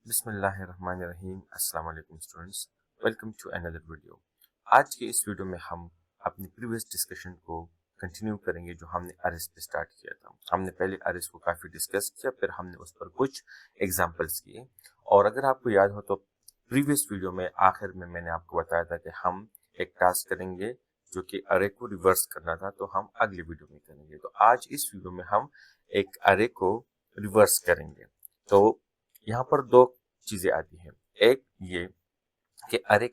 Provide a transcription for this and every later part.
बिस्मिल्लाहिर्रहमानिर्रहीम। अस्सलाम वालेकुम students, welcome to another video. आज के इस वीडियो में हम अपनी प्रीवियस डिस्कशन को कंटिन्यू करेंगे जो हमने अरेस पे स्टार्ट किया था। हमने पहले अरेस को काफ़ी डिस्कस किया, फिर हमने उस पर कुछ एग्जांपल्स किए। और अगर आपको याद हो तो प्रीवियस वीडियो में आखिर में मैंने आपको बताया था कि हम एक टास्क करेंगे जो कि अरे को रिवर्स करना था, तो हम अगली वीडियो में करेंगे। तो आज इस वीडियो में हम एक अरे को रिवर्स करेंगे। तो यहाँ पर दो चीजें आती हैं। एक ये कि अरे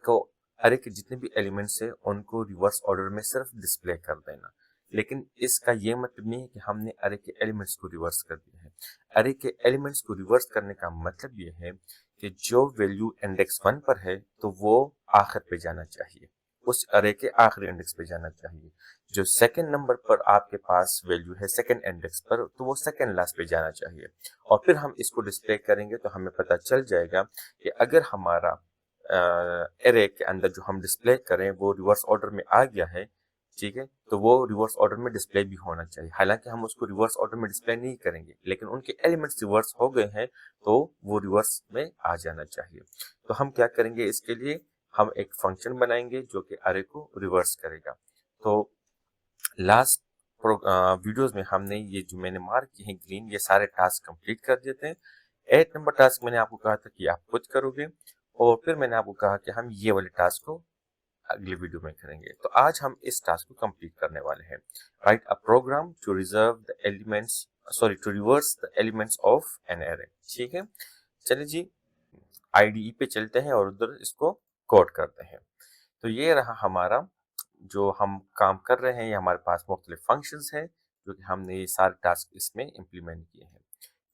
के जितने भी एलिमेंट्स है उनको रिवर्स ऑर्डर में सिर्फ डिस्प्ले कर देना, लेकिन इसका ये मतलब नहीं है कि हमने अरे के एलिमेंट्स को रिवर्स कर दिया है। अरे के एलिमेंट्स को रिवर्स करने का मतलब ये है कि जो वैल्यू इंडेक्स 1 पर है तो वो आखिर पे जाना चाहिए, उस अरे के आखिरी इंडेक्स पे जाना चाहिए। जो सेकंड नंबर पर आपके पास वैल्यू है सेकंड इंडेक्स पर, तो वो सेकंड लास्ट पे जाना चाहिए। और फिर हम इसको डिस्प्ले करेंगे तो हमें पता चल जाएगा कि अगर हमारा एरे के अंदर जो हम डिस्प्ले करें वो रिवर्स ऑर्डर में आ गया है, ठीक है, तो वो रिवर्स ऑर्डर में डिस्प्ले भी होना चाहिए। हालांकि हम उसको रिवर्स ऑर्डर में डिस्प्ले नहीं करेंगे, लेकिन उनके एलिमेंट्स रिवर्स हो गए हैं तो वो रिवर्स में आ जाना चाहिए। तो हम क्या करेंगे, इसके लिए हम एक फंक्शन बनाएंगे जो कि अरे को रिवर्स करेगा। तो लास्ट वीडियोस में हमने ये जो मैंने मार्क किए हैं ग्रीन, ये सारे टास्क कंप्लीट कर देते हैं। 8 नंबर टास्क मैंने आपको कहा था कि आप खुद करोगे, और फिर मैंने आपको कहा कि हम ये वाले टास्क को अगली वीडियो में करेंगे। तो आज हम इस टास्क को कंप्लीट करने वाले हैं। Write a program to reserve the elements, sorry to reverse the elements of an array. ठीक है, चलिए जी आईडीई पे चलते हैं और उधर इसको कोड करते हैं। तो ये रहा हमारा जो हम काम कर रहे हैं। ये हमारे पास मुख्तलिफ फंक्शंस हैं जो कि हमने ये सारे टास्क इसमें इम्प्लीमेंट किए हैं।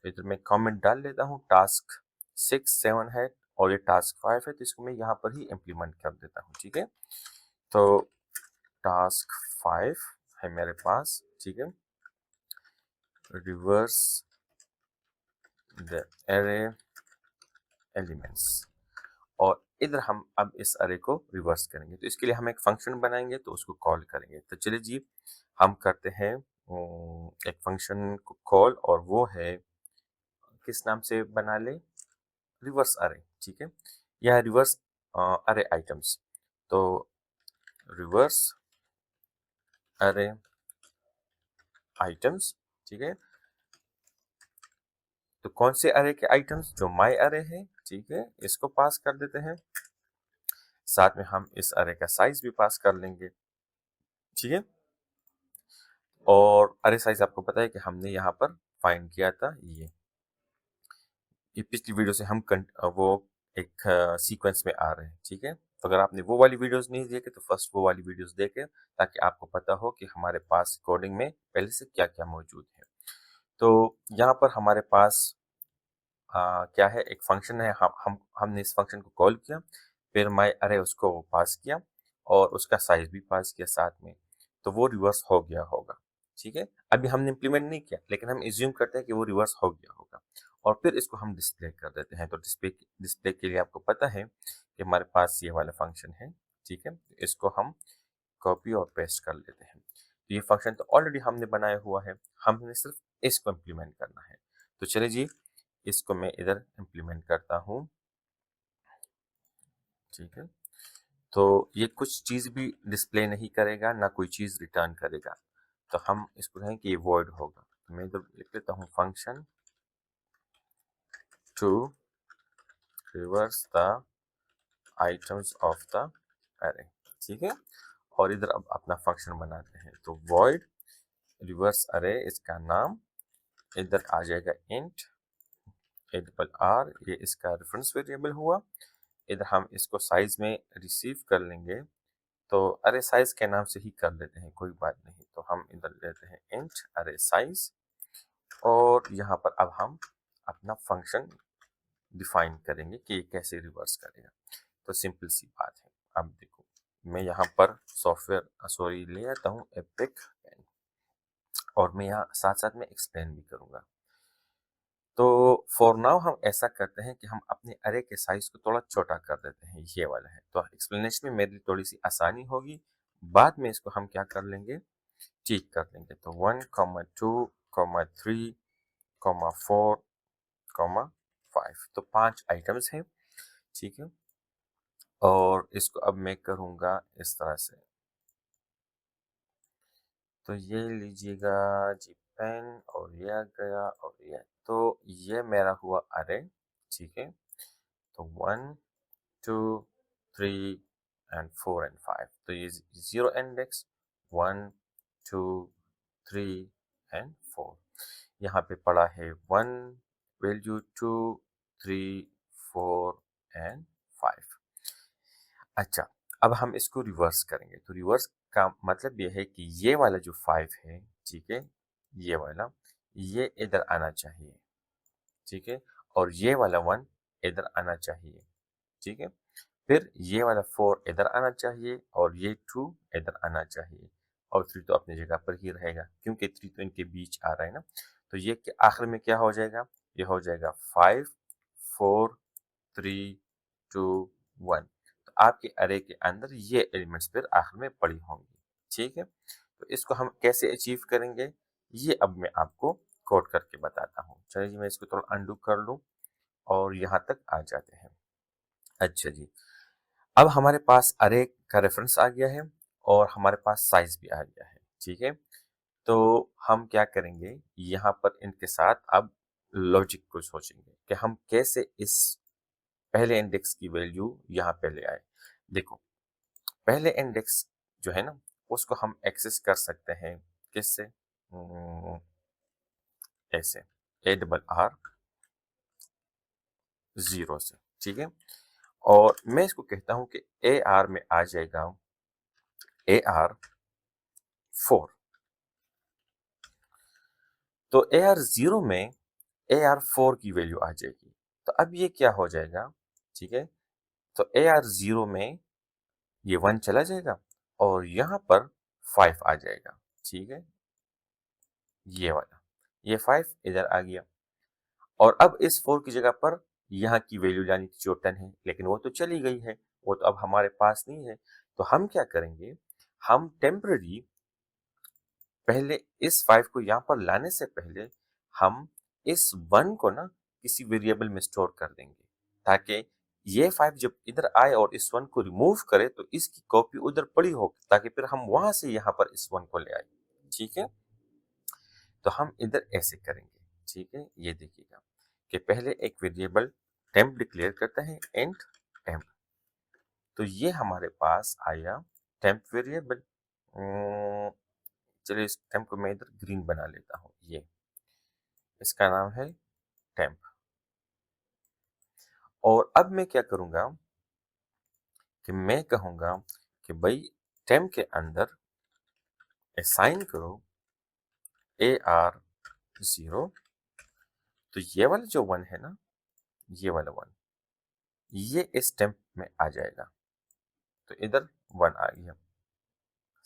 तो इधर मैं कमेंट डाल लेता हूँ, टास्क 6, 7 है और ये टास्क 5 है, तो इसको मैं यहाँ पर ही इम्प्लीमेंट कर देता हूँ। ठीक है, तो टास्क 5 है मेरे पास। ठीक है, रिवर्स द एरे एलिमेंट्स, और इधर हम अब इस अरे को रिवर्स करेंगे। तो इसके लिए हम एक फंक्शन बनाएंगे, तो उसको कॉल करेंगे। तो चलिए जी हम करते हैं एक फंक्शन को कॉल, और वो है किस नाम से बना ले, रिवर्स अरे। ठीक है, यह रिवर्स अरे आइटम्स। तो रिवर्स अरे आइटम्स, ठीक है, तो कौन से अरे के आइटम्स, जो माई अरे है, ठीक है, इसको पास कर देते हैं। साथ में हम इस अरे का साइज भी पास कर लेंगे। ठीक है, और अरे साइज आपको पता है कि हमने यहाँ पर फाइंड किया था। ये पिछली वीडियो से हम वो एक सीक्वेंस में आ रहे हैं। ठीक है, तो अगर आपने वो वाली वीडियोस नहीं देखे तो फर्स्ट वो वाली वीडियोस देखें, ताकि आपको पता हो कि हमारे पास कोडिंग में पहले से क्या क्या मौजूद है। तो यहाँ पर हमारे पास क्या है, एक फंक्शन है। हमने इस फंक्शन को कॉल किया, फिर माई अरे उसको पास किया और उसका साइज भी पास किया साथ में, तो वो रिवर्स हो गया होगा। ठीक है, अभी हमने इम्प्लीमेंट नहीं किया, लेकिन हम एज्यूम करते हैं कि वो रिवर्स हो गया होगा, और फिर इसको हम डिस्प्ले कर देते हैं। तो डिस्प्ले के लिए आपको पता है कि हमारे पास ये वाला फंक्शन है। ठीक है, इसको हम कॉपी और पेस्ट कर लेते हैं। तो ये फंक्शन तो ऑलरेडी हमने बनाया हुआ है, हमने सिर्फ इसको इम्प्लीमेंट करना है। तो चलिए जी इसको मैं इधर इम्प्लीमेंट करता हूँ। ठीक है, तो ये कुछ चीज भी डिस्प्ले नहीं करेगा, ना कोई चीज रिटर्न करेगा। तो हम इसको कहें कि ये वॉइड होगा। तो मैं इधर लिख लेता हूँ function to reverse the items of the array. ठीक है, और इधर अब अपना फंक्शन बनाते हैं। तो वॉइड रिवर्स अरे, इसका नाम इधर आ जाएगा इंट एडिबल आर, ये इसका रेफरेंस वेरिएबल हुआ। इधर हम इसको साइज में रिसीव कर लेंगे, तो अरे साइज के नाम से ही कर लेते हैं, कोई बात नहीं। तो हम इधर लेते हैं इंट अरे साइज, और यहाँ पर अब हम अपना फंक्शन डिफाइन करेंगे कि ये कैसे रिवर्स करेगा। तो सिंपल सी बात है। अब देखो मैं यहाँ पर सॉफ्टवेयर सॉरी ले आता हूँ एपिक, और मैं यहाँ साथ साथ में एक्सप्लेन भी करूँगा। तो फॉर नाउ हम ऐसा करते हैं कि हम अपने अरे के साइज को थोड़ा छोटा कर देते हैं, ये वाला है। तो एक्सप्लेनेशन में मेरे लिए थोड़ी सी आसानी होगी, बाद में इसको हम क्या कर लेंगे, ठीक कर लेंगे। तो 1, 2, 3, 4, 5 5। तो 5 आइटम्स हैं, ठीक है। और इसको अब मैं करूँगा इस तरह से। तो ये लीजिएगा जी पेन, और ये आ गया, और ये, तो ये मेरा हुआ अरे, ठीक है। तो 1 2 3 एंड 4 एंड 5, तो ये जीरो इंडेक्स 1 2 3 एंड 4। यहाँ पे पड़ा है 1 वैल्यू, 2 3 4 एंड 5। अच्छा, अब हम इसको रिवर्स करेंगे। तो रिवर्स का मतलब ये है कि ये वाला जो 5 है, ठीक है, ये वाला, ये इधर आना चाहिए, ठीक है। और ये वाला 1 इधर आना चाहिए, ठीक है। फिर ये वाला 4 इधर आना चाहिए, और ये 2 इधर आना चाहिए, और 3 तो अपनी जगह पर ही रहेगा क्योंकि 3 तो इनके बीच आ रहा है ना। तो ये आखिर में क्या हो जाएगा? ये हो जाएगा 5 4 3 2 1। तो आपके अरे के अंदर ये एलिमेंट्स फिर आखिर में पड़ी होंगी, ठीक है। तो इसको हम कैसे अचीव करेंगे, ये अब मैं आपको कोड करके बताता हूँ। चलिए जी, मैं इसको थोड़ा अनडू कर लूँ और यहाँ तक आ जाते हैं। अच्छा जी, अब हमारे पास अरे का रेफरेंस आ गया है और हमारे पास साइज भी आ गया है, ठीक है। तो हम क्या करेंगे, यहाँ पर इनके साथ अब लॉजिक को सोचेंगे कि हम कैसे इस पहले इंडेक्स की वैल्यू यहाँ पे ले आए। देखो, पहले इंडेक्स जो है ना, उसको हम एक्सेस कर सकते हैं किससे? ऐसे ARR 0 से, ठीक है। और मैं इसको कहता हूं कि AR में आ जाएगा AR4। तो AR0 में AR4 की वैल्यू आ जाएगी। तो अब ये क्या हो जाएगा, ठीक है। तो AR0 में ये 1 चला जाएगा और यहाँ पर 5 आ जाएगा, ठीक है, ये वाला। ये 5 इधर आ गया, और अब इस 4 की जगह पर यहाँ की वैल्यू यानी कि जो 10 है, लेकिन वो तो चली गई है, वो तो अब हमारे पास नहीं है। तो हम क्या करेंगे, हम टेम्पररी पहले इस 5 को यहाँ पर लाने से पहले हम इस 1 को ना किसी वेरिएबल में स्टोर कर देंगे, ताकि ये 5 जब इधर आए और इस 1 को रिमूव करे तो इसकी कॉपी उधर पड़ी हो, ताकि फिर हम वहां से यहाँ पर इस 1 को ले आए, ठीक है। तो हम इधर ऐसे करेंगे, ठीक है। ये देखिएगा कि पहले एक वेरिएबल टेम्प डिक्लेयर करता है, इंट टेम्प। तो ये हमारे पास आया टेम्प वेरिएबल। चलिए इस टेम्प को मैं इधर ग्रीन बना लेता हूँ। ये इसका नाम है टेम्प। और अब मैं क्या करूंगा कि मैं कहूंगा कि भाई टेम्प के अंदर असाइन करो AR0। तो ये वाला जो 1 है ना, ये वाला 1, ये इस टेम्प में आ जाएगा। तो इधर 1 आ गया,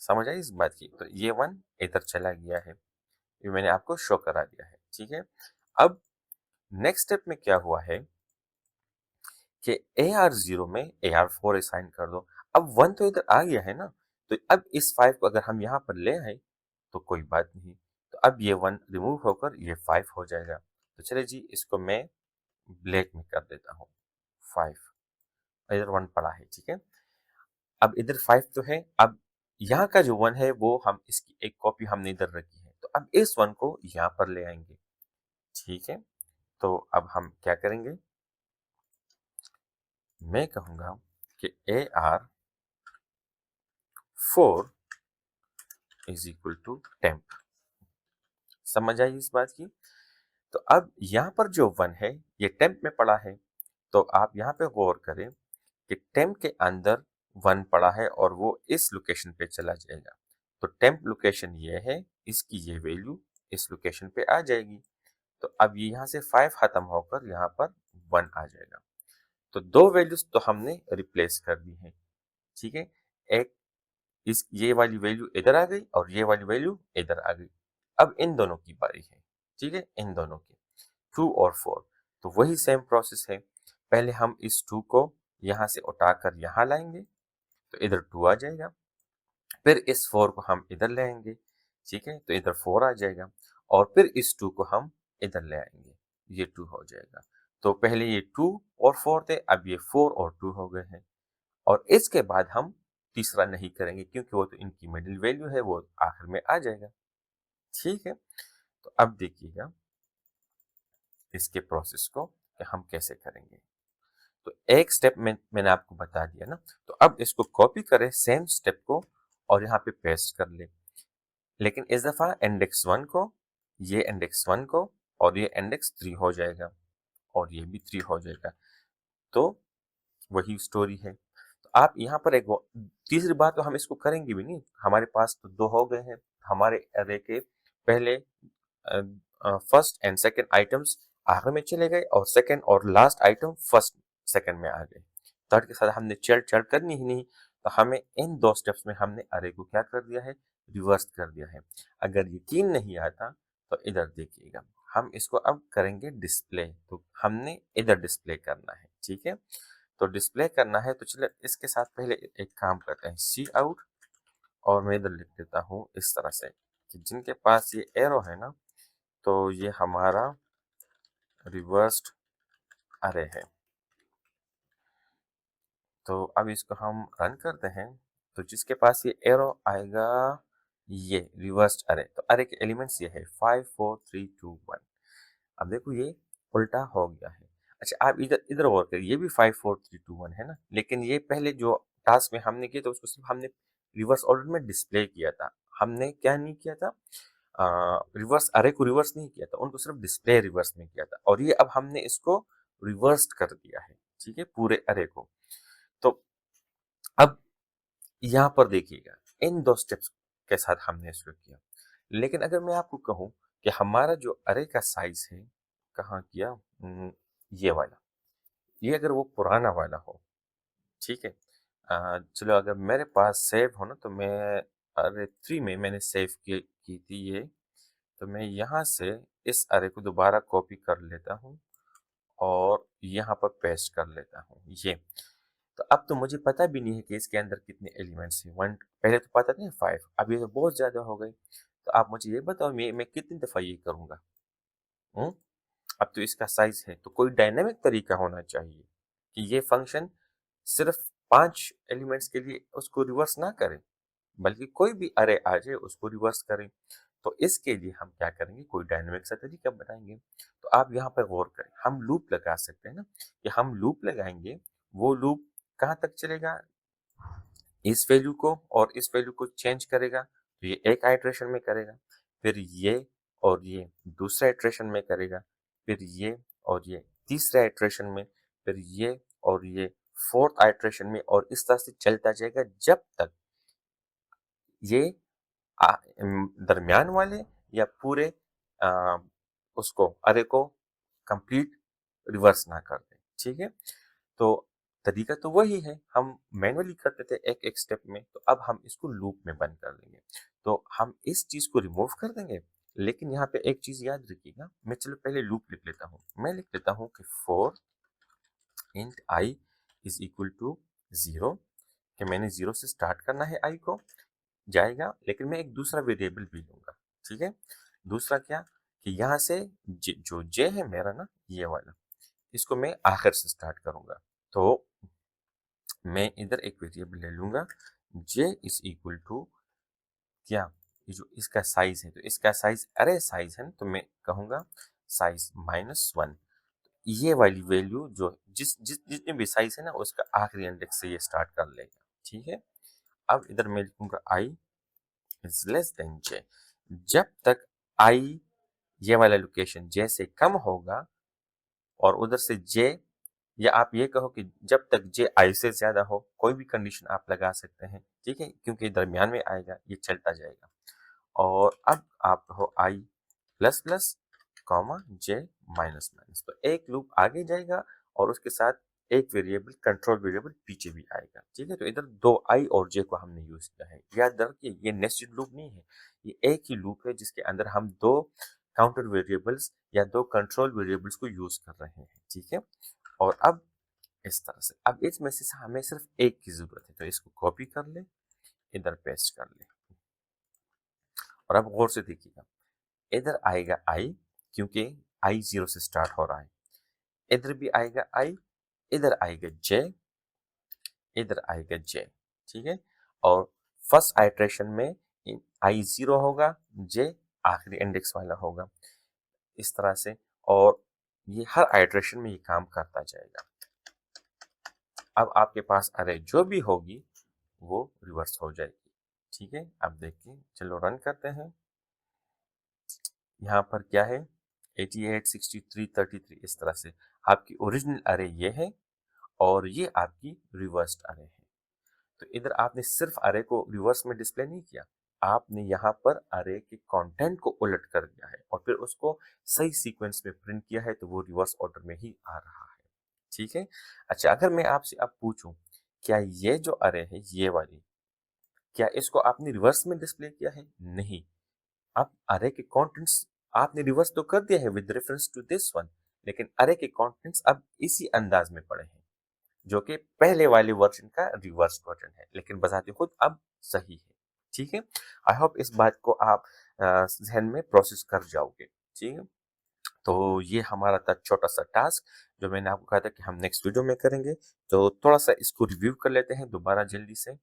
समझ आई इस बात की। तो ये 1 इधर चला गया है, ये मैंने आपको शो करा दिया है, ठीक है। अब नेक्स्ट स्टेप में क्या हुआ है कि AR0 में AR4 असाइन कर दो। अब 1 तो इधर आ गया है ना, तो अब इस 5 को अगर हम यहाँ पर ले आए तो कोई बात नहीं। तो अब ये 1 रिमूव होकर ये 5 हो जाएगा। तो चलिए जी, इसको मैं ब्लैक में कर देता हूँ। 5 इधर 1 पड़ा है, ठीक है। अब इधर 5 तो है, अब यहाँ का जो 1 है वो हम इसकी एक कॉपी हमने इधर रखी है, तो अब इस 1 को यहाँ पर ले आएंगे, ठीक है। तो अब हम क्या करेंगे, मैं कहूंगा कि AR4 is equal to temp. समझ आई इस बात की। तो अब यहाँ पर जो 1 है ये टेम्प में पड़ा है, तो आप यहाँ पे गौर करें कि टेम्प के अंदर 1 पड़ा है और वो इस लोकेशन पे चला जाएगा। तो टेम्प लोकेशन ये है, इसकी ये वैल्यू इस लोकेशन पे आ जाएगी। तो अब ये यहाँ से 5 खत्म होकर यहाँ पर 1 आ जाएगा। तो दो वैल्यूज तो हमने रिप्लेस कर दी हैं, ठीक है। एक इस ये वाली वैल्यू इधर आ गई और ये वाली वैल्यू इधर आ गई। अब इन दोनों की बारी है, ठीक है, इन दोनों की 2 और 4। तो वही सेम प्रोसेस है, पहले हम इस 2 को यहाँ से उठाकर यहाँ लाएंगे, तो इधर 2 आ जाएगा। फिर इस 4 को हम इधर ले आएंगे, ठीक है, तो इधर 4 आ जाएगा। और फिर इस 2 को हम इधर ले आएंगे, ये 2 हो जाएगा। तो पहले ये 2 और 4 थे, अब ये 4 और 2 हो गए हैं। और इसके बाद हम तीसरा नहीं करेंगे क्योंकि वो तो इनकी मिडिल वैल्यू है, वो आखिर में आ जाएगा। ठीक है, तो अब देखिएगा इसके प्रोसेस को कि हम कैसे करेंगे। तो एक स्टेप में मैंने आपको बता दिया ना, तो अब इसको कॉपी करें सेम स्टेप को और यहाँ पे पेस्ट कर ले। लेकिन इस दफा इंडेक्स 1 को, ये इंडेक्स 1 को और ये इंडेक्स 3 हो जाएगा और ये भी 3 हो जाएगा। तो वही स्टोरी है। तो आप यहाँ पर एक तीसरी बात तो हम इसको करेंगे भी नहीं, हमारे पास तो दो हो गए हैं। हमारे अरे के पहले फर्स्ट एंड सेकंड आइटम्स आखिर में चले गए और सेकंड और लास्ट आइटम फर्स्ट सेकंड में आ गए। थर्ड के साथ हमने चढ़ करनी ही नहीं, तो हमें इन दो स्टेप्स में हमने अरे को क्या कर दिया है, रिवर्स कर दिया है। अगर यकीन नहीं आता तो इधर देखिएगा, हम इसको अब करेंगे डिस्प्ले। तो हमने इधर डिस्प्ले करना है, ठीक है। तो डिस्प्ले करना है तो चलिए इसके साथ पहले एक काम करते हैं, सी आउट, और मैं इधर लिख देता हूँ इस तरह से कि जिनके पास ये एरो है ना, तो ये हमारा रिवर्स्ड अरे है। तो अब इसको हम रन करते हैं, तो जिसके पास ये एरो आएगा, ये रिवर्स्ड अरे, तो अरे के एलिमेंट्स ये है 5 4 3 2 1। अब देखो ये उल्टा हो गया है। अच्छा आप इधर इधर गौर करिए, ये भी 5 4 3 2 1 है ना, लेकिन ये पहले जो टास्क में हमने किया था उसको सिर्फ हमने रिवर्स ऑर्डर में डिस्प्ले किया था। हमने क्या नहीं किया था, रिवर्स अरे को रिवर्स नहीं किया था, उनको सिर्फ डिस्प्ले रिवर्स में किया था। और ये अब हमने इसको रिवर्स कर दिया है, ठीक है, पूरे अरे को। तो अब यहाँ पर देखिएगा इन दो स्टेप्स के साथ हमने इसको किया। लेकिन अगर मैं आपको कहूँ कि हमारा जो अरे का साइज है, कहाँ किया, ये वाला, ये अगर वो पुराना वाला हो, ठीक है। चलो अगर मेरे पास सेव हो ना, तो मैं अरे 3 में मैंने सेव की थी ये, तो मैं यहाँ से इस अरे को दोबारा कॉपी कर लेता हूँ और यहाँ पर पेस्ट कर लेता हूँ ये। तो अब तो मुझे पता भी नहीं है कि इसके अंदर कितने एलिमेंट्स हैं। वन पहले तो पता था 5, अब ये तो बहुत ज़्यादा हो गए। तो आप मुझे ये बताओ मैं कितनी दफ़ा ये करूँगा। हम्म? अब तो इसका साइज है, तो कोई डायनेमिक तरीका होना चाहिए कि ये फंक्शन सिर्फ 5 एलिमेंट्स के लिए उसको रिवर्स ना करे, बल्कि कोई भी अरे आ जाए उसको रिवर्स करें। तो इसके लिए हम क्या करेंगे, कोई डायनेमिक सा तरीका बनाएंगे। तो आप यहाँ पर गौर करें, हम लूप लगा सकते हैं ना, कि हम लूप लगाएंगे। वो लूप कहाँ तक चलेगा, इस वैल्यू को और इस वैल्यू को चेंज करेगा, तो ये एक आइट्रेशन में करेगा, फिर ये और ये दूसरे आइट्रेशन में करेगा, फिर ये और ये तीसरे आइट्रेशन में, फिर ये और ये फोर्थ आइट्रेशन में, और इस तरह से चलता जाएगा जब तक ये दरमियान वाले या पूरे आ, उसको अरे को कंप्लीट रिवर्स ना कर दे, ठीक है। तो तरीका तो वही है, हम मैनुअली करते थे एक एक स्टेप में, तो अब हम इसको लूप में बंद कर देंगे। तो हम इस चीज को रिमूव कर देंगे। लेकिन यहाँ पे एक चीज याद रखिएगा, मैं चलो पहले लूप लिख लेता हूँ। मैं लिख लेता हूँ कि for int I is equal to 0, कि मैंने 0 से स्टार्ट करना है आई को, जाएगा, लेकिन मैं एक दूसरा वेरिएबल भी लूंगा, ठीक है। दूसरा क्या, कि यहाँ से जो जे है मेरा ना, ये वाला, इसको मैं आखिर से स्टार्ट करूंगा। तो मैं इधर एक वेरिएबल ले लूंगा, जे इज इक्वल टू क्या, ये जो इसका साइज है, तो इसका साइज अरे साइज है ना, तो मैं कहूंगा साइज -1। ये वाली वैल्यू जो जितने भी साइज है ना, उसका आखिरी इंडेक्स से ये स्टार्ट कर लेगा, ठीक है। अब इधर मैं लिखूंगा आई इज लेस देन जे। जब तक आई, ये वाला लोकेशन जे से कम होगा, और उधर से जे, या आप ये कहो कि जब तक जे आई से ज्यादा हो, कोई भी कंडीशन आप लगा सकते हैं, ठीक है, क्योंकि दरमियान में आएगा, ये चलता जाएगा। और अब आप कहो आई प्लस प्लस कॉमा जे माइनस माइनस, तो एक लूप आगे जाएगा और उसके साथ एक वेरिएबल, कंट्रोल वेरिएबल पीछे भी आएगा, ठीक है। तो इधर दो आई और जे को हमने यूज किया है। याद रखिए ये नेस्टेड लूप नहीं है, ये एक ही लूप है जिसके अंदर हम दो काउंटर वेरिएबल्स या दो कंट्रोल वेरिएबल्स को यूज कर रहे हैं, ठीक है। और अब इस तरह से, अब इसमें से हमें सिर्फ एक की जरूरत है, तो इसको कॉपी कर ले, इधर पेस्ट कर ले। और अब गौर से देखिएगा, इधर आएगा आई, क्योंकि आई 0 से स्टार्ट हो रहा है। इधर भी आएगा आई, इधर आएगा जे, इधर आएगा जे, ठीक है। और फर्स्ट आइट्रेशन में आई 0 होगा, जे आखिरी इंडेक्स वाला होगा, इस तरह से। और ये हर आइट्रेशन में ये काम करता जाएगा। अब आपके पास अरे जो भी होगी वो रिवर्स हो जाएगी, ठीक है। अब देखिए, चलो रन करते हैं। यहाँ पर क्या है, 88, 63, 33, इस तरह से आपकी ओरिजिनल अरे ये है और ये आपकी रिवर्स्ड अरे है। तो इधर आपने सिर्फ अरे को रिवर्स में डिस्प्ले नहीं किया, आपने यहाँ पर अरे के कंटेंट को उलट कर दिया है और फिर उसको सही सीक्वेंस में प्रिंट किया है, तो वो रिवर्स ऑर्डर में ही आ रहा है, ठीक है। अच्छा, अगर मैं आपसे अब पूछूं, क्या ये जो अरे है ये वाली, क्या इसको आपने रिवर्स में डिस्प्ले किया है? नहीं। अब अरे के कंटेंट्स आपने रिवर्स तो कर दिया है with reference to this one, लेकिन अरे के कंटेंट्स अब इसी अंदाज में पड़े हैं, जो कि पहले वाले वर्जन का रिवर्स वर्जन है, लेकिन बजाते खुद अब सही है, ठीक है। आई होप इस बात को आप जहन में प्रोसेस कर जाओगे, ठीक है। तो ये हमारा था छोटा सा टास्क, जो मैंने आपको कहा था कि हम नेक्स्ट वीडियो में करेंगे। तो थोड़ा सा इसको रिव्यू कर लेते हैं दोबारा जल्दी से।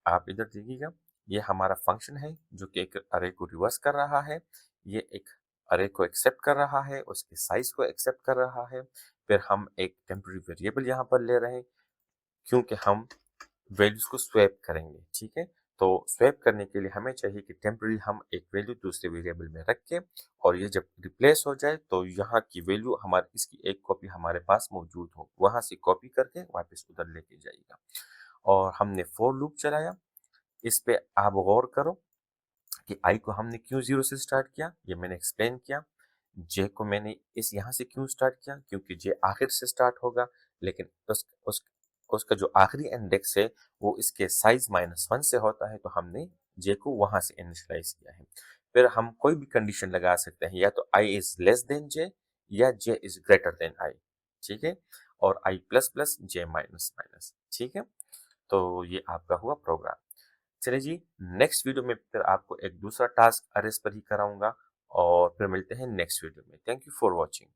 आप इधर देखिएगा, ये हमारा फंक्शन है जो कि एक अरे को रिवर्स कर रहा है, ये एक अरे को एक्सेप्ट कर रहा है, उसके साइज को एक्सेप्ट कर रहा है। फिर हम एक टेम्पररी वेरिएबल यहाँ पर ले रहे हैं, क्योंकि हम वैल्यूज को स्वैप करेंगे, ठीक है। तो स्वैप करने के लिए हमें चाहिए कि टेम्पररी हम एक वैल्यू दूसरे वेरिएबल में रख के, और ये जब रिप्लेस हो जाए तो यहाँ की वैल्यू हमारे इसकी एक कॉपी हमारे पास मौजूद हो, वहां से कॉपी करके वापस उधर लेके जाएगा। और हमने फॉर लूप चलाया, इस पे आप गौर करो कि आई को हमने क्यों 0 से स्टार्ट किया, ये मैंने एक्सप्लेन किया। जे को मैंने इस यहाँ से क्यों स्टार्ट किया, क्योंकि जे आखिर से स्टार्ट होगा, लेकिन उसका जो आखिरी इंडेक्स है वो इसके साइज -1 से होता है, तो हमने जे को वहां से इनिशियलाइज किया है। फिर हम कोई भी कंडीशन लगा सकते हैं, या तो आई इज लेस देन जे या जे इज ग्रेटर देन आई, ठीक है। और आई प्लस प्लस जे माइनस माइनस, ठीक है। तो ये आपका हुआ प्रोग्राम। चलिए जी, नेक्स्ट वीडियो में फिर आपको एक दूसरा टास्क अरेस पर ही कराऊंगा, और फिर मिलते हैं नेक्स्ट वीडियो में। Thank you for watching.